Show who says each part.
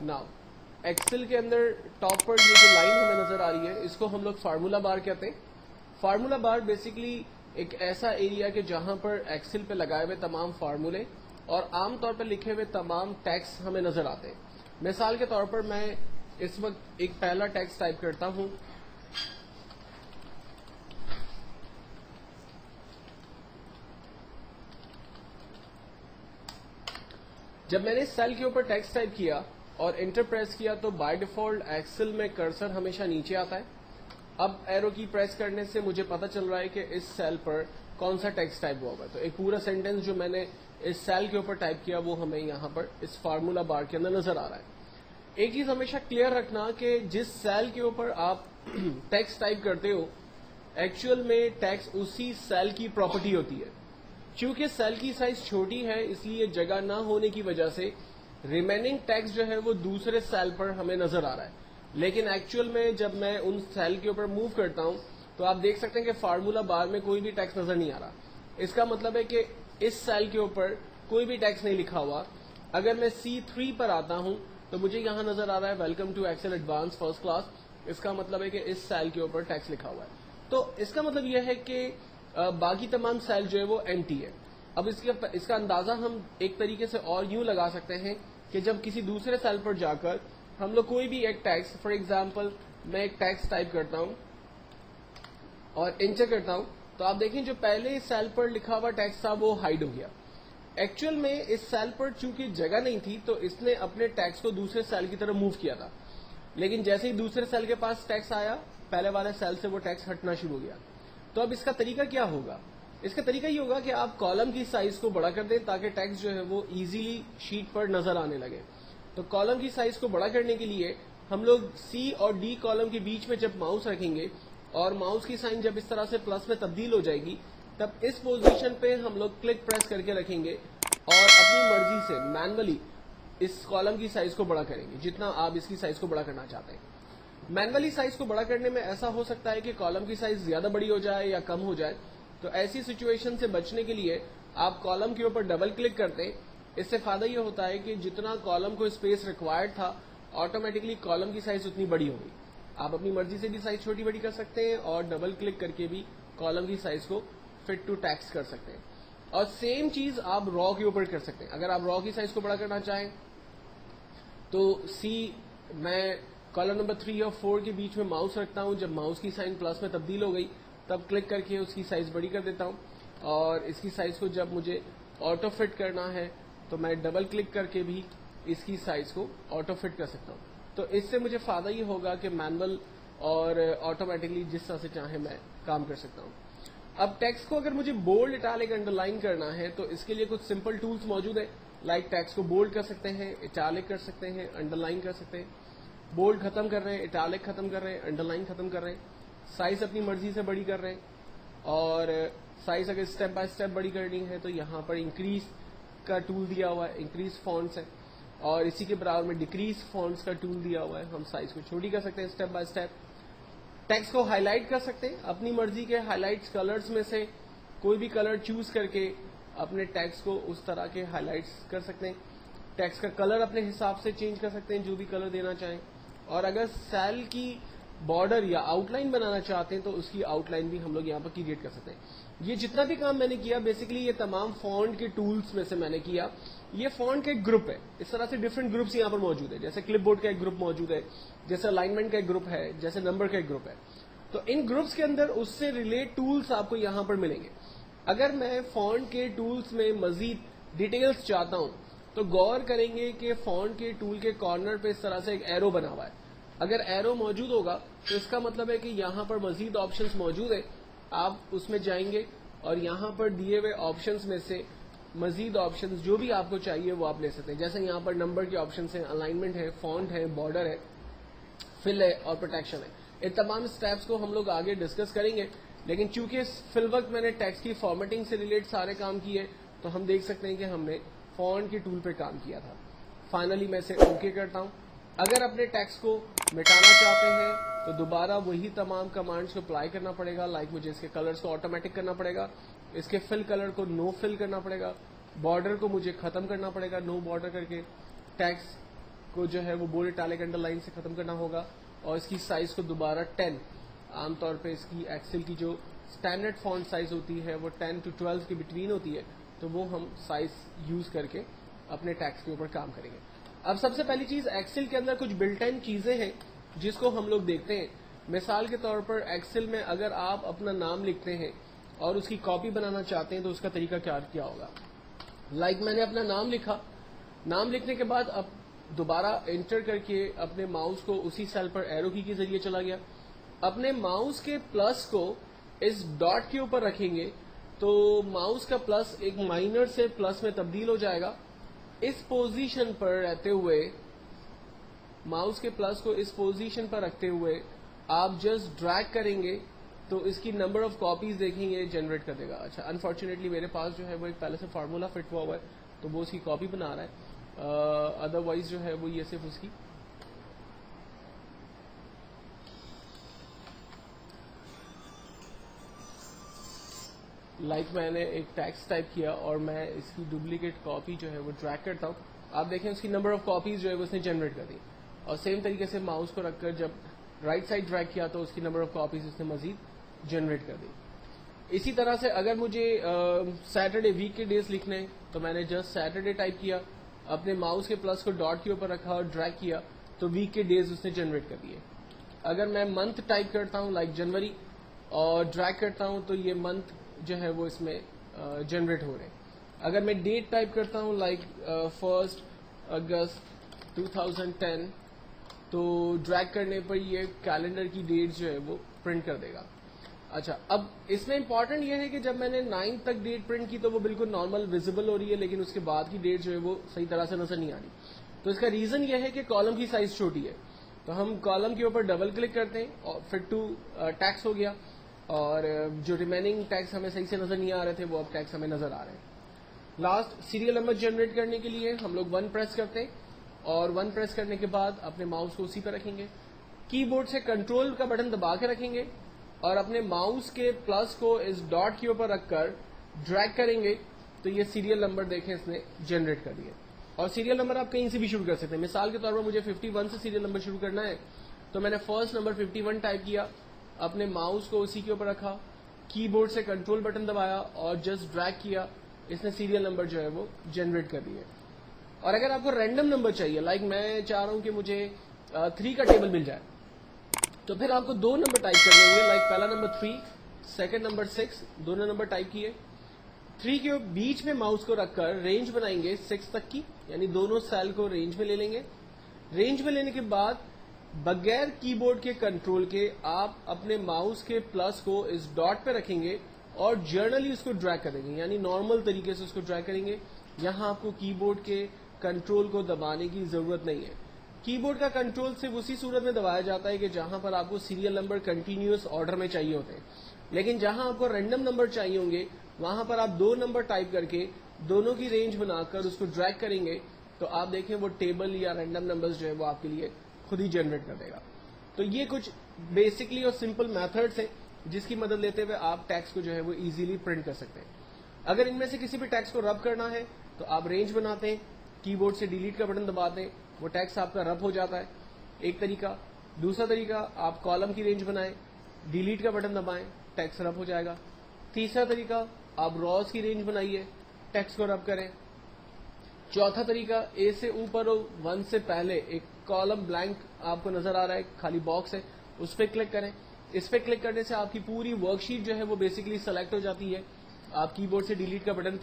Speaker 1: Now Excel के अंदर top पर ये जो लाइन हमें नजर आ रही है इसको हम लोग फार्मूला बार कहते हैं। फार्मूला बार बेसिकली एक ऐसा एरिया के जहां पर एक्सेल पे लगाए हुए तमाम फार्मूले और आमतौर पर लिखे हुए तमाम टैक्स हमें नजर आते हैं। मिसाल के तौर पर मैं इस वक्त एक पहला टैक्स टाइप करता हूं, जब मैंने सेल के ऊपर टैक्स टाइप किया और इंटर प्रेस किया तो बाय डिफॉल्ट एक्सेल में कर्सर हमेशा नीचे आता है। अब एरो की प्रेस करने से मुझे पता चल रहा है कि इस सेल पर कौन सा टैक्स टाइप हुआ होगा। तो एक पूरा सेंटेंस जो मैंने इस सेल के ऊपर टाइप किया वो हमें यहाँ पर इस फार्मूला बार के अंदर नजर आ रहा है। एक चीज हमेशा क्लियर रखना कि जिस सेल के ऊपर आप टैक्स टाइप करते हो एक्चुअल में टैक्स उसी सेल की प्रॉपर्टी होती है। क्योंकि सेल की साइज छोटी है इसलिए जगह ना होने की वजह से रिमेनिंग टैक्स जो है वो दूसरे सेल पर हमें नजर आ रहा है। लेकिन एक्चुअल में जब मैं उन सेल के ऊपर मूव करता हूं तो आप देख सकते हैं कि फार्मूला बार में कोई भी टैक्स नजर नहीं आ रहा। इसका मतलब है कि इस सेल के ऊपर कोई भी टैक्स नहीं लिखा हुआ। अगर मैं C3 पर आता हूं तो मुझे यहां नजर आ रहा है welcome to Excel advance first class. इसका मतलब है कि इस सेल के ऊपर टैक्स लिखा हुआ है। तो इसका मतलब यह है कि बाकी तमाम सेल जो है वो एम्प्टी है। अब इसका अंदाजा हम एक तरीके से और यूं लगा सकते हैं कि जब किसी दूसरे सेल पर जाकर हम लोग कोई भी एक टैक्स, फॉर एग्जांपल मैं एक टैक्स टाइप करता हूं और इंटर करता हूं तो आप देखें जो पहले सेल पर लिखा हुआ टैक्स था वो हाइड हो गया। एक्चुअल में इस सेल पर चूंकि जगह नहीं थी तो इसने अपने टैक्स को दूसरे सेल की तरफ मूव किया था। लेकिन जैसे ही दूसरे सेल के पास टैक्स आया पहले वाले सेल से वो टैक्स हटना शुरू हो गया। तो अब इसका तरीका क्या होगा? इसका तरीका ये होगा कि आप कॉलम की साइज को बड़ा कर दें ताकि टैक्स जो है वो इजीली शीट पर नजर आने लगे। तो कॉलम की साइज को बड़ा करने के लिए हम लोग C और D कॉलम के बीच में जब माउस रखेंगे और माउस की साइन जब इस तरह से प्लस में तब्दील हो जाएगी तब इस पोजीशन पे हम लोग क्लिक प्रेस करके रखेंगे और अपनी मर्जी से मैनुअली इस कॉलम की साइज को बड़ा करेंगे जितना आप इसकी साइज को बड़ा करना चाहते हैं। मैनुअली साइज को बड़ा करने में ऐसा हो सकता है कि कॉलम की साइज ज्यादा बड़ी हो जाए या कम हो जाए। तो ऐसी सिचुएशन से बचने के लिए आप कॉलम के ऊपर डबल क्लिक करते हैं। इससे फायदा ये होता है कि जितना कॉलम को स्पेस रिक्वायर्ड था ऑटोमेटिकली कॉलम की साइज उतनी बड़ी होगी। आप अपनी मर्जी से भी साइज छोटी बड़ी कर सकते हैं और डबल क्लिक करके भी कॉलम की साइज को फिट टू टैक्स कर सकते हैं। और सेम चीज आप रॉ के ऊपर कर सकते हैं। अगर आप रॉ की साइज को बड़ा करना चाहें तो मैं कॉलम नंबर 3 और 4 के बीच में माउस रखता हूं। जब माउस की साइन प्लस में तब्दील हो गई तब क्लिक करके उसकी साइज बड़ी कर देता हूं और इसकी साइज को जब मुझे ऑटो फिट करना है तो मैं डबल क्लिक करके भी इसकी साइज को ऑटो फिट कर सकता हूं। तो इससे मुझे फायदा ये होगा कि मैनुअल और ऑटोमेटिकली जिस तरह से चाहे मैं काम कर सकता हूं। अब टेक्स्ट को अगर मुझे बोल्ड, इटैलिक, अंडरलाइन करना है तो इसके लिए कुछ सिंपल टूल्स मौजूद है। लाइक टेक्स्ट को बोल्ड कर सकते हैं, इटैलिक कर सकते हैं, अंडरलाइन कर सकते हैं। बोल्ड खत्म कर रहे हैं, इटैलिक खत्म कर रहे हैं, अंडरलाइन खत्म कर रहे हैं, साइज अपनी मर्जी से बड़ी कर रहे हैं। और साइज अगर स्टेप बाय स्टेप बड़ी करनी है तो यहाँ पर इंक्रीज का टूल दिया हुआ है, इंक्रीज फॉन्ट्स है। और इसी के बराबर में डिक्रीज फॉन्ट्स का टूल दिया हुआ है। हम साइज को छोटी कर सकते हैं स्टेप बाय स्टेप। टेक्स्ट को हाईलाइट कर सकते हैं, अपनी मर्जी के हाईलाइट्स कलर्स में से कोई भी कलर चूज करके अपने टेक्स्ट को उस तरह के हाईलाइट्स कर सकते हैं। टेक्स्ट का कलर अपने हिसाब से चेंज कर सकते हैं, जो भी कलर देना चाहें। और अगर सेल की बॉर्डर या आउटलाइन बनाना चाहते हैं तो उसकी आउटलाइन भी हम लोग यहाँ पर क्रिएट कर सकते हैं। ये जितना भी काम मैंने किया बेसिकली ये तमाम फॉन्ट के टूल्स में से मैंने किया। ये फॉन्ट का एक ग्रुप है। इस तरह से डिफरेंट ग्रुप्स यहाँ पर मौजूद है। जैसे क्लिपबोर्ड का एक ग्रुप मौजूद है, जैसे अलाइनमेंट का एक ग्रुप है, जैसे नंबर का एक ग्रुप है। तो इन ग्रुप्स के अंदर उससे रिलेट टूल्स आपको यहाँ पर मिलेंगे। अगर मैं फॉन्ट के टूल्स में मजीद डिटेल्स चाहता हूं तो गौर करेंगे कि फॉन्ट के टूल के कॉर्नर पे इस तरह से एक एरो बना हुआ है। अगर एरो मौजूद होगा तो इसका मतलब है कि यहाँ पर मजीद ऑप्शंस मौजूद है। आप उसमें जाएंगे और यहाँ पर दिए हुए ऑप्शंस में से मजीद ऑप्शंस जो भी आपको चाहिए वो आप ले सकते हैं। जैसे यहाँ पर नंबर के ऑप्शंस हैं, अलाइनमेंट है, फॉन्ट है, बॉर्डर है, फिल है और प्रोटेक्शन है। इन तमाम स्टेप्स को हम लोग आगे डिस्कस करेंगे। लेकिन चूंकि फिल वक्त मैंने टेक्स्ट की फॉर्मेटिंग से रिलेट सारे काम किए तो हम देख सकते हैं कि हमने फॉन्ट के टूल पे काम किया था। फाइनली मैं इसे ओके करता हूं। अगर अपने टेक्स्ट को मिटाना चाहते हैं तो दोबारा वही तमाम कमांड्स को अप्लाई करना पड़ेगा। लाइक मुझे इसके कलर्स को ऑटोमेटिक करना पड़ेगा, इसके फिल कलर को नो फिल करना पड़ेगा, बॉर्डर को मुझे खत्म करना पड़ेगा नो बॉर्डर करके, टेक्स्ट کو जो है वो बोल्ड इटैलिक अंडरलाइन से खत्म करना होगा और इसकी साइज को दोबारा 10, आमतौर पे इसकी एक्सेल की जो स्टैंडर्ड फॉन्ट साइज होती है वो 10 to 12 के बिटवीन होती है, तो वो हम साइज यूज करके अपने टैक्स के ऊपर काम करेंगे। अब सबसे पहली चीज, एक्सेल के अंदर कुछ बिल्ट इन चीजें हैं जिसको हम लोग देखते हैं। मिसाल के तौर पर एक्सेल में अगर आप अपना नाम लिखते हैं और उसकी कॉपी बनाना चाहते हैं तो उसका तरीका क्या होगा। लाइक मैंने अपना नाम लिखा, नाम लिखने के बाद अब दोबारा एंटर करके अपने माउस को उसी सेल पर एरो की के जरिए चला गया। अपने माउस के प्लस को इस डॉट के ऊपर रखेंगे तो माउस का प्लस एक माइनर से प्लस में तब्दील हो जाएगा। इस पोजीशन पर रहते हुए, माउस के प्लस को इस पोजीशन पर रखते हुए आप जस्ट ड्रैग करेंगे तो इसकी नंबर ऑफ कॉपीज देखेंगे जनरेट कर देगा। अच्छा, अनफॉर्चुनेटली मेरे पास जो है वो एक पहले से फार्मूला फिट हुआ हुआ है तो वो उसकी कॉपी बना रहा है, अदरवाइज जो है वो ये सिर्फ उसकी मैंने एक टेक्स्ट टाइप किया और मैं इसकी डुप्लीकेट कॉपी जो है वो ड्रैग करता हूँ। आप देखें उसकी नंबर ऑफ कॉपीज जो है वो उसने जनरेट कर दी। और सेम तरीके से माउस को रखकर जब राइट साइड ड्रैग किया तो उसकी नंबर ऑफ कॉपीज उसने मजीद जनरेट कर दी। इसी तरह से अगर मुझे सैटरडे वीक के डेज लिखने हैं तो मैंने जस्ट सैटरडे टाइप किया, अपने माउस के प्लस को डॉट के ऊपर रखा और ड्रैग किया तो वीक के डेज उसने जनरेट कर दिए। अगर मैं मंथ टाइप करता हूँ लाइक जनवरी और ड्रैग करता हूँ तो ये मंथ जो है वो इसमें जनरेट हो रहे हैं। अगर मैं डेट टाइप करता हूँ लाइक 1 अगस्त 2010 तो ड्रैग करने पर ये कैलेंडर की डेट जो है वो प्रिंट कर देगा। अच्छा, अब इसमें इंपॉर्टेंट ये है कि जब मैंने 9 तक डेट प्रिंट की तो वो बिल्कुल नॉर्मल विजिबल हो रही है, लेकिन उसके बाद की डेट जो है वो सही तरह से नजर नहीं आ रही। तो इसका रीजन ये है कि कॉलम की साइज छोटी है। तो हम कॉलम के ऊपर डबल क्लिक करते हैं और फिर टू टैक्स हो गया और जो रिमेनिंग टैक्स हमें सही से नजर नहीं आ रहे थे वो अब टैक्स हमें नजर आ रहे हैं। लास्ट सीरियल नंबर जनरेट करने के लिए हम लोग 1 प्रेस करते हैं और 1 प्रेस करने के बाद अपने माउस को उसी पर रखेंगे, कीबोर्ड से कंट्रोल का बटन दबा के रखेंगे और अपने माउस के प्लस को इस डॉट के ऊपर रखकर ड्रैग करेंगे तो ये सीरियल नंबर देखें इसने जनरेट कर दिए। और सीरियल नंबर आप कहीं से भी शुरू कर सकते हैं। मिसाल के तौर पर मुझे 51 से सीरियल नंबर शुरू करना है तो मैंने फर्स्ट नंबर 51 टाइप किया, अपने माउस को उसी के ऊपर रखा, कीबोर्ड से कंट्रोल बटन दबाया और जस्ट ड्रैग किया, इसने सीरियल नंबर जो है वो जनरेट कर दिए। और अगर आपको रैंडम नंबर चाहिए, लाइक मैं चाह रहा हूं कि मुझे 3 का टेबल मिल जाए, तो फिर आपको 2 नंबर टाइप करने होंगे। लाइक पहला नंबर 3, सेकंड नंबर 6, दोनों नंबर टाइप किए। 3 के बीच में माउस को रखकर रेंज बनाएंगे 6 तक की, यानी दोनों सेल को रेंज में ले लेंगे। रेंज में लेने के बाद बगैर कीबोर्ड के कंट्रोल के आप अपने माउस के प्लस को इस डॉट पे रखेंगे और जर्नली उसको ड्रैग करेंगे, यानी नॉर्मल तरीके से उसको ड्रैग करेंगे। यहां आपको कीबोर्ड के कंट्रोल को दबाने की जरूरत नहीं है। कीबोर्ड का कंट्रोल सिर्फ उसी सूरत में दबाया जाता है कि जहां पर आपको सीरियल नंबर कंटिन्यूअस ऑर्डर में चाहिए होते हैं, लेकिन जहां आपको रैंडम नंबर चाहिए होंगे वहां पर आप 2 नंबर टाइप करके दोनों की रेंज बनाकर उसको ड्रैग करेंगे तो आप देखें वो टेबल या रैंडम नंबर्स जो है वो आपके लिए खुद ही जनरेट कर देगा। तो ये कुछ बेसिकली और सिंपल मेथड्स हैं जिसकी मदद लेते हुए आप टैक्स को जो है वो इजीली प्रिंट कर सकते हैं। अगर इनमें से किसी भी टैक्स को रब करना है तो आप रेंज बनाते हैं, कीबोर्ड से डिलीट का बटन दबाते हैं, वो टैक्स आपका रब हो जाता है, एक तरीका। दूसरा तरीका, आप कॉलम की रेंज बनाएं, डिलीट का बटन दबाएं, टैक्स रब हो जाएगा। तीसरा तरीका, आप रॉज की रेंज बनाइए, टैक्स को रब करें। चौथा तरीका, ए से ऊपर हो 1 से पहले एक कॉलम ब्लैंक आपको नजर आ रहा है, खाली बॉक्स है, उस पर क्लिक करें। इस पर क्लिक करने से आपकी पूरी वर्कशीट जो है वो बेसिकली सेलेक्ट हो जाती है। आप कीबोर्ड से डिलीट का बटन